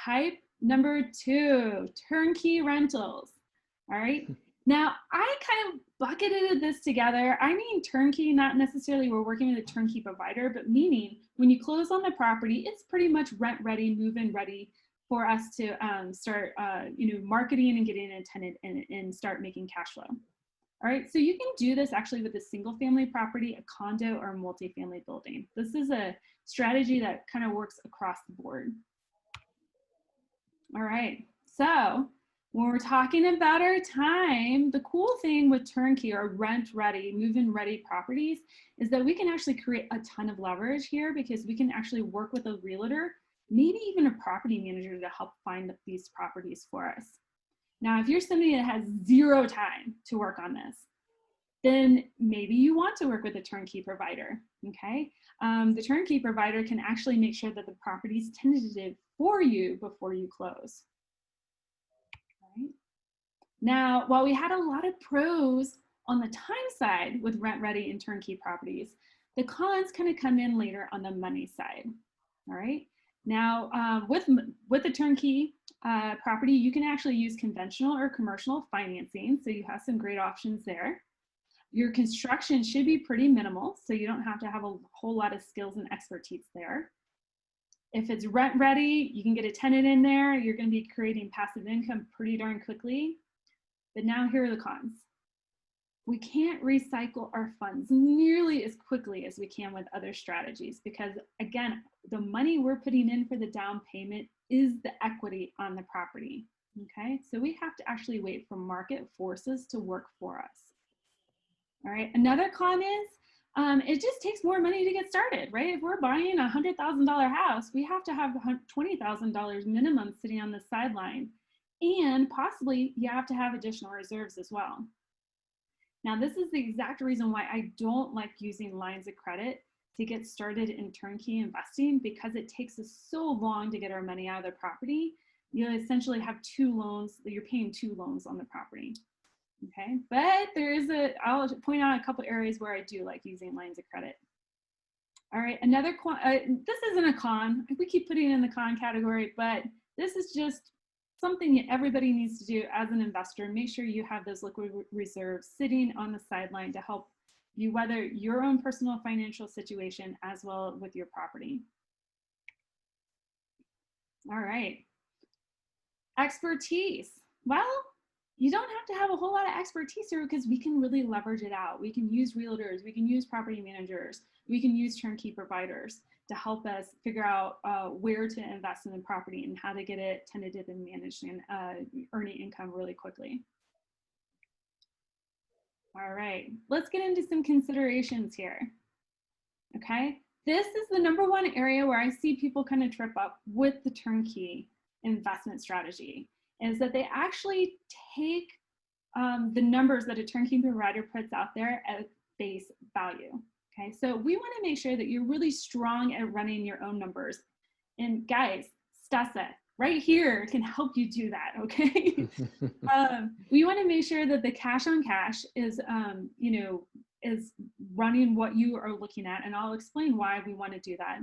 Type number 2, turnkey rentals. All right. Now, I kind of bucketed this together. I mean turnkey, not necessarily we're working with a turnkey provider, but meaning when you close on the property, it's pretty much rent ready, move-in ready for us to start, marketing and getting a tenant and start making cash flow. All right, so you can do this actually with a single family property, a condo, or a multifamily building. This is a strategy that kind of works across the board. All right, so when we're talking about our time, the cool thing with turnkey or rent ready, move-in ready properties is that we can actually create a ton of leverage here because we can actually work with a realtor, maybe even a property manager to help find these properties for us. Now, if you're somebody that has zero time to work on this, then maybe you want to work with a turnkey provider, okay? The turnkey provider can actually make sure that the property is tentative for you before you close. Right? Now, while we had a lot of pros on the time side with rent ready and turnkey properties, the cons kind of come in later on the money side. All right. Now, with the turnkey property, you can actually use conventional or commercial financing. So you have some great options there. Your construction should be pretty minimal, so you don't have to have a whole lot of skills and expertise there. If it's rent ready, you can get a tenant in there. You're going to be creating passive income pretty darn quickly. But now here are the cons. We can't recycle our funds nearly as quickly as we can with other strategies because, again, the money we're putting in for the down payment is the equity on the property. Okay, so we have to actually wait for market forces to work for us. All right, another con is it just takes more money to get started, right? If we're buying a $100,000 house, we have to have $20,000 minimum sitting on the sideline. And possibly you have to have additional reserves as well. Now, this is the exact reason why I don't like using lines of credit to get started in turnkey investing because it takes us so long to get our money out of the property. You essentially have two loans, you're paying two loans on the property. Okay, but I'll point out a couple areas where I do like using lines of credit. All right, another this isn't a con. We keep putting it in the con category, but this is just something everybody needs to do as an investor. Make sure you have those liquid reserves sitting on the sideline to help you weather your own personal financial situation as well with your property. All right, expertise. Well, you don't have to have a whole lot of expertise here because we can really leverage it out. We can use realtors, we can use property managers, we can use turnkey providers to help us figure out where to invest in the property and how to get it tentative and managed and earning income really quickly. All right, let's get into some considerations here. Okay, this is the number one area where I see people kind of trip up with the turnkey investment strategy. Is that they actually take the numbers that a turnkey provider puts out there at face value. Okay, so we want to make sure that you're really strong at running your own numbers. And guys, Stasa, right here can help you do that. Okay, we want to make sure that the cash on cash is, is running what you are looking at, and I'll explain why we want to do that.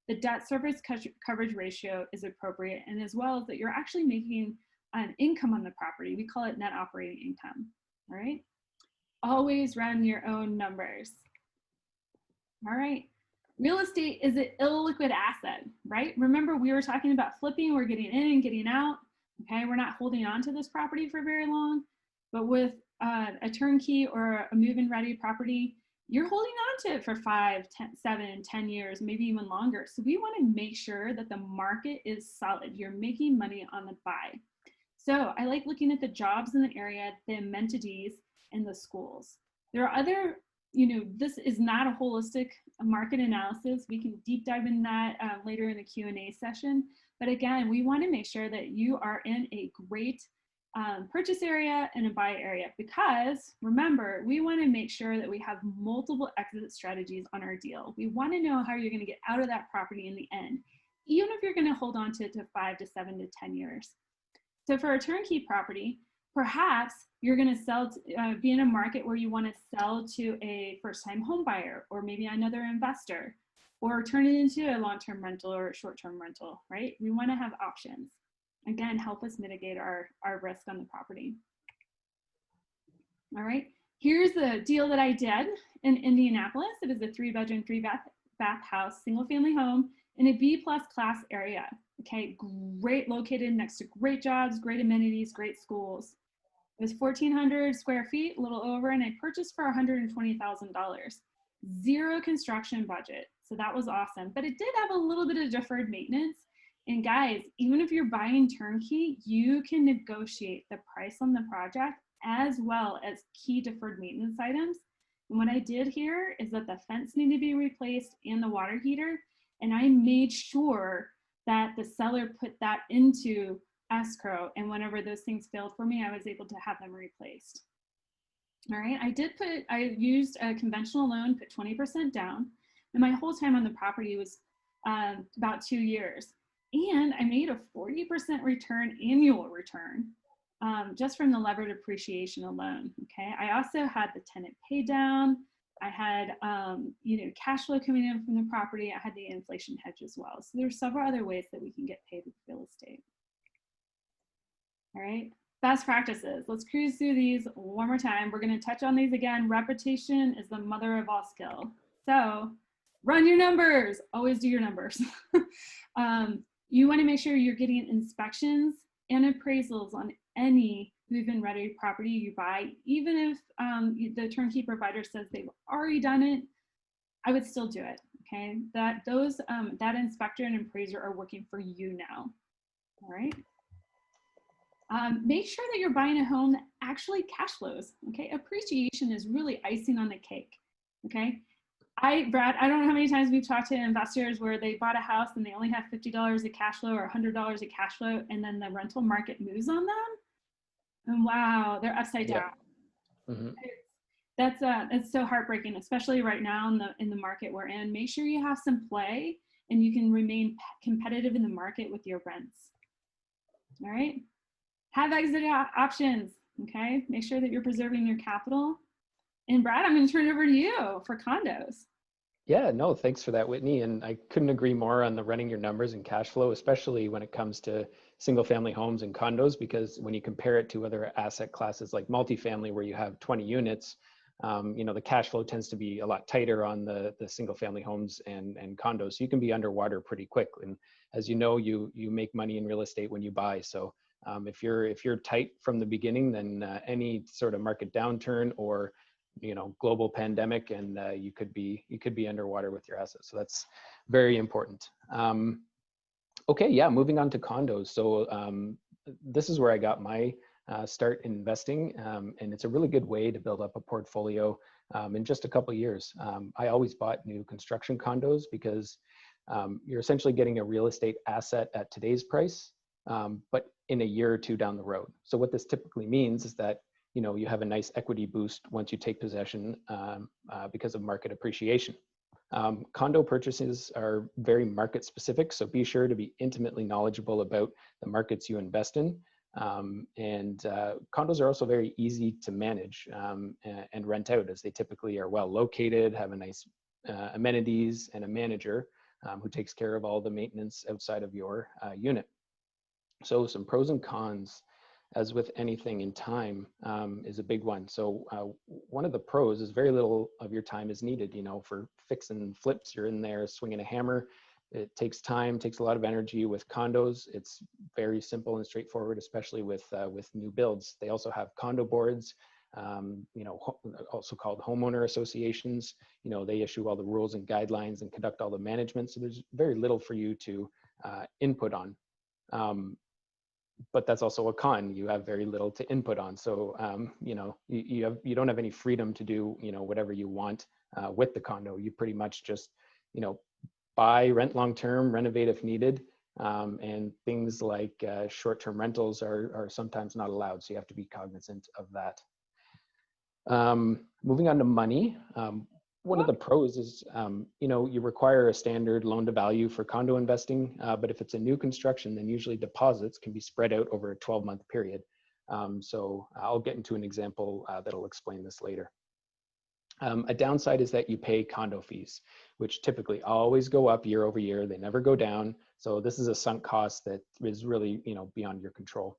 The debt service coverage ratio is appropriate, and as well as that you're actually making an income on the property. We call it net operating income. All right. Always run your own numbers. All right. Real estate is an illiquid asset, right? Remember, we were talking about flipping. We're getting in and getting out. Okay. We're not holding on to this property for very long. But with a turnkey or a move-in ready property, you're holding on to it for 5, 10, 7, 10 years, maybe even longer. So we want to make sure that the market is solid. You're making money on the buy. So I like looking at the jobs in the area, the amenities, and the schools. There are other, this is not a holistic market analysis. We can deep dive in that later in the Q&A session. But again, we want to make sure that you are in a great purchase area and a buy area because remember, we want to make sure that we have multiple exit strategies on our deal. We want to know how you're going to get out of that property in the end, even if you're going to hold on to it to 5 to 7 to 10 years. So for a turnkey property, perhaps you're going to be in a market where you want to sell to a first-time home buyer or maybe another investor. or turn it into a long-term rental or a short-term rental, right? We want to have options. Again, help us mitigate our risk on the property. All right, here's the deal that I did in Indianapolis. It is a 3-bedroom, 3-bath house, single family home in a B+ class area. Okay, great, located next to great jobs, great amenities, great schools. It was 1,400 square feet, a little over, and I purchased for $120,000. Zero construction budget, so that was awesome. But it did have a little bit of deferred maintenance. And guys, even if you're buying turnkey, you can negotiate the price on the project as well as key deferred maintenance items. And what I did here is that the fence needed to be replaced and the water heater. And I made sure that the seller put that into escrow. And whenever those things failed for me, I was able to have them replaced. All right, I used a conventional loan, put 20% down. And my whole time on the property was about 2 years. And I made a 40% return, annual return, just from the levered appreciation alone. Okay, I also had the tenant pay down. I had cash flow coming in from the property. I had the inflation hedge as well. So there's several other ways that we can get paid with real estate. All right, best practices. Let's cruise through these one more time. We're going to touch on these again. Repetition is the mother of all skill. So run your numbers. Always do your numbers. You want to make sure you're getting inspections and appraisals on any move-in ready property you buy. Even if the turnkey provider says they've already done it, I would still do it. Okay, that inspector and appraiser are working for you now. All right. Make sure that you're buying a home that actually cash flows. Okay, appreciation is really icing on the cake. Okay. Brad, I don't know how many times we've talked to investors where they bought a house and they only have $50 of cash flow or $100 of cash flow, and then the rental market moves on them, and wow, they're upside down. Mm-hmm. It's so heartbreaking, especially right now in the market we're in. Make sure you have some play and you can remain competitive in the market with your rents. All right, have exit options. Okay, make sure that you're preserving your capital. And Brad, I'm going to turn it over to you for condos. Yeah, no, thanks for that, Whitney. And I couldn't agree more on the running your numbers and cash flow, especially when it comes to single family homes and condos, because when you compare it to other asset classes like multifamily, where you have 20 units, the cash flow tends to be a lot tighter on the single family homes and condos. So you can be underwater pretty quick. And as you know, you make money in real estate when you buy. So if you're tight from the beginning, then any sort of market downturn or global pandemic, and you could be underwater with your assets. So that's very important. Okay, yeah, moving on to condos. So this is where I got my start in investing, and it's a really good way to build up a portfolio in just a couple of years. I always bought new construction condos because you're essentially getting a real estate asset at today's price, but in a year or two down the road. So what this typically means is that you have a nice equity boost once you take possession because of market appreciation. Condo purchases are very market specific, so be sure to be intimately knowledgeable about the markets you invest in. Condos are also very easy to manage and rent out, as they typically are well located, have a nice amenities, and a manager who takes care of all the maintenance outside of your unit. So some pros and cons, as with anything in time, is a big one. So one of the pros is very little of your time is needed. For fix and flips, you're in there swinging a hammer. It takes time, takes a lot of energy. With condos, it's very simple and straightforward, especially with new builds. They also have condo boards, also called homeowner associations. They issue all the rules and guidelines and conduct all the management. So there's very little for you to input on. But that's also a con. You have very little to input on. So, you don't have any freedom to do, whatever you want with the condo. You pretty much just, buy, rent long-term, renovate if needed. And things like short-term rentals are sometimes not allowed. So you have to be cognizant of that. Moving on to money. One of the pros is, you require a standard loan to value for condo investing, but if it's a new construction, then usually deposits can be spread out over a 12-month period. So I'll get into an example that'll explain this later. A downside is that you pay condo fees, which typically always go up year over year. They never go down. So this is a sunk cost that is really, beyond your control.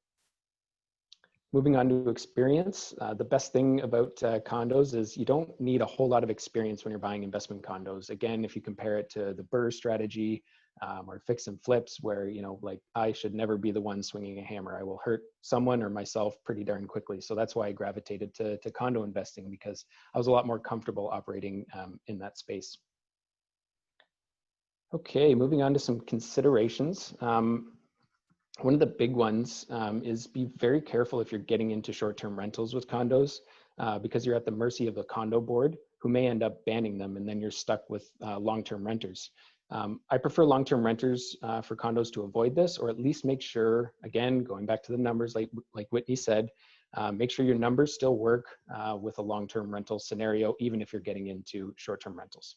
Moving on to experience, the best thing about condos is you don't need a whole lot of experience when you're buying investment condos. Again, if you compare it to the BRRRR strategy or fix and flips, where, like I should never be the one swinging a hammer. I will hurt someone or myself pretty darn quickly. So that's why I gravitated to condo investing, because I was a lot more comfortable operating in that space. Okay, moving on to some considerations. One of the big ones is be very careful if you're getting into short-term rentals with condos, because you're at the mercy of the condo board, who may end up banning them, and then you're stuck with long-term renters. I prefer long-term renters for condos to avoid this, or at least make sure, again, going back to the numbers, like Whitney said, make sure your numbers still work with a long-term rental scenario, even if you're getting into short-term rentals.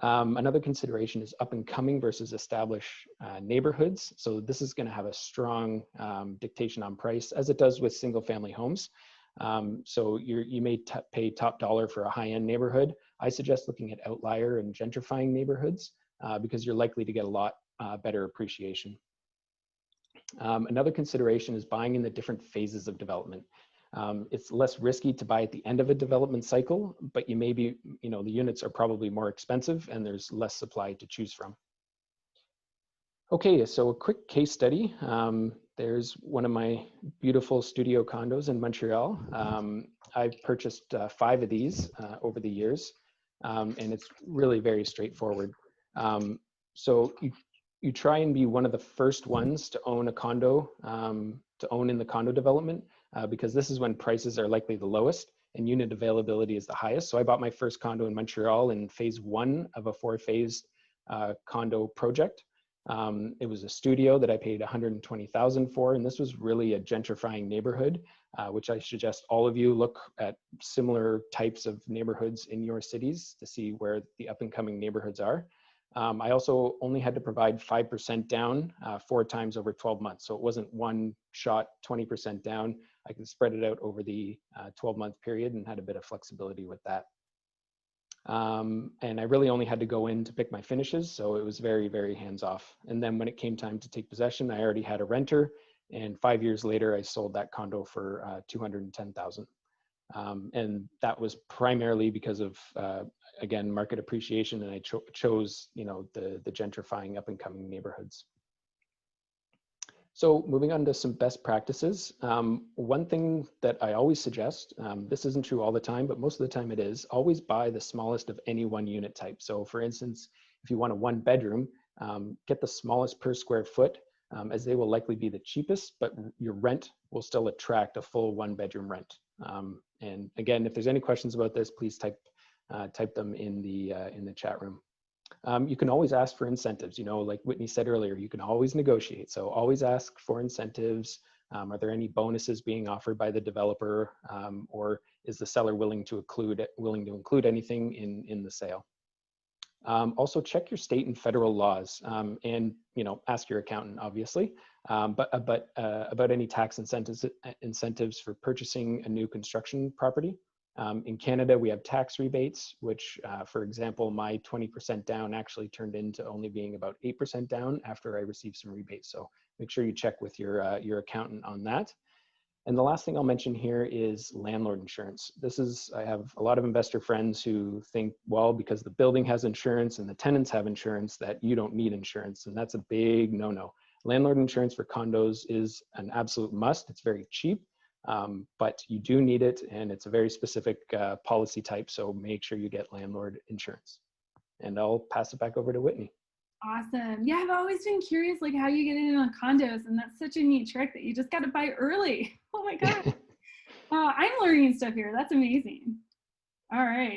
Another consideration is up and coming versus established neighborhoods. So this is going to have a strong dictation on price, as it does with single family homes. So you may pay top dollar for a high-end neighborhood. I suggest looking at outlier and gentrifying neighborhoods because you're likely to get a lot better appreciation. Another consideration is buying in the different phases of development. It's less risky to buy at the end of a development cycle, but you may be, the units are probably more expensive and there's less supply to choose from. Okay, so a quick case study. There's one of my beautiful studio condos in Montreal. I've purchased 5 of these over the years, and it's really very straightforward. So you try and be one of the first ones to own a condo, to own in the condo development, because this is when prices are likely the lowest and unit availability is the highest. So I bought my first condo in Montreal in phase 1 of a 4-phase condo project. It was a studio that I paid $120,000 for, and this was really a gentrifying neighborhood, which I suggest all of you look at similar types of neighborhoods in your cities to see where the up and coming neighborhoods are. I also only had to provide 5% down 4 times over 12 months. So it wasn't one shot 20% down. I could spread it out over the 12-month period and had a bit of flexibility with that. And I really only had to go in to pick my finishes. So it was very, very hands-off. And then when it came time to take possession, I already had a renter. And 5 years later, I sold that condo for $210,000. And that was primarily because of, again, market appreciation, and I chose, the gentrifying up and coming neighborhoods. So moving on to some best practices. One thing that I always suggest, this isn't true all the time, but most of the time it is, always buy the smallest of any one unit type. So for instance, if you want a 1-bedroom, get the smallest per square foot, as they will likely be the cheapest, but your rent will still attract a full 1-bedroom rent. And again, if there's any questions about this, please type them in the chat room. You can always ask for incentives. Like Whitney said earlier, you can always negotiate. So always ask for incentives. Are there any bonuses being offered by the developer, or is the seller willing to include anything in the sale? Also check your state and federal laws, and ask your accountant, obviously, but about any tax incentives for purchasing a new construction property. In Canada, we have tax rebates, which, for example, my 20% down actually turned into only being about 8% down after I received some rebates. So make sure you check with your accountant on that. And the last thing I'll mention here is landlord insurance. I have a lot of investor friends who think, well, because the building has insurance and the tenants have insurance, that you don't need insurance. And that's a big no-no. Landlord insurance for condos is an absolute must. It's very cheap. But you do need it, and it's a very specific policy type, so make sure you get landlord insurance. And I'll pass it back over to Whitney. Awesome. Yeah, I've always been curious, like, how you get in on condos, and that's such a neat trick that you just got to buy early. Oh my God. I'm learning stuff here. That's amazing. All right.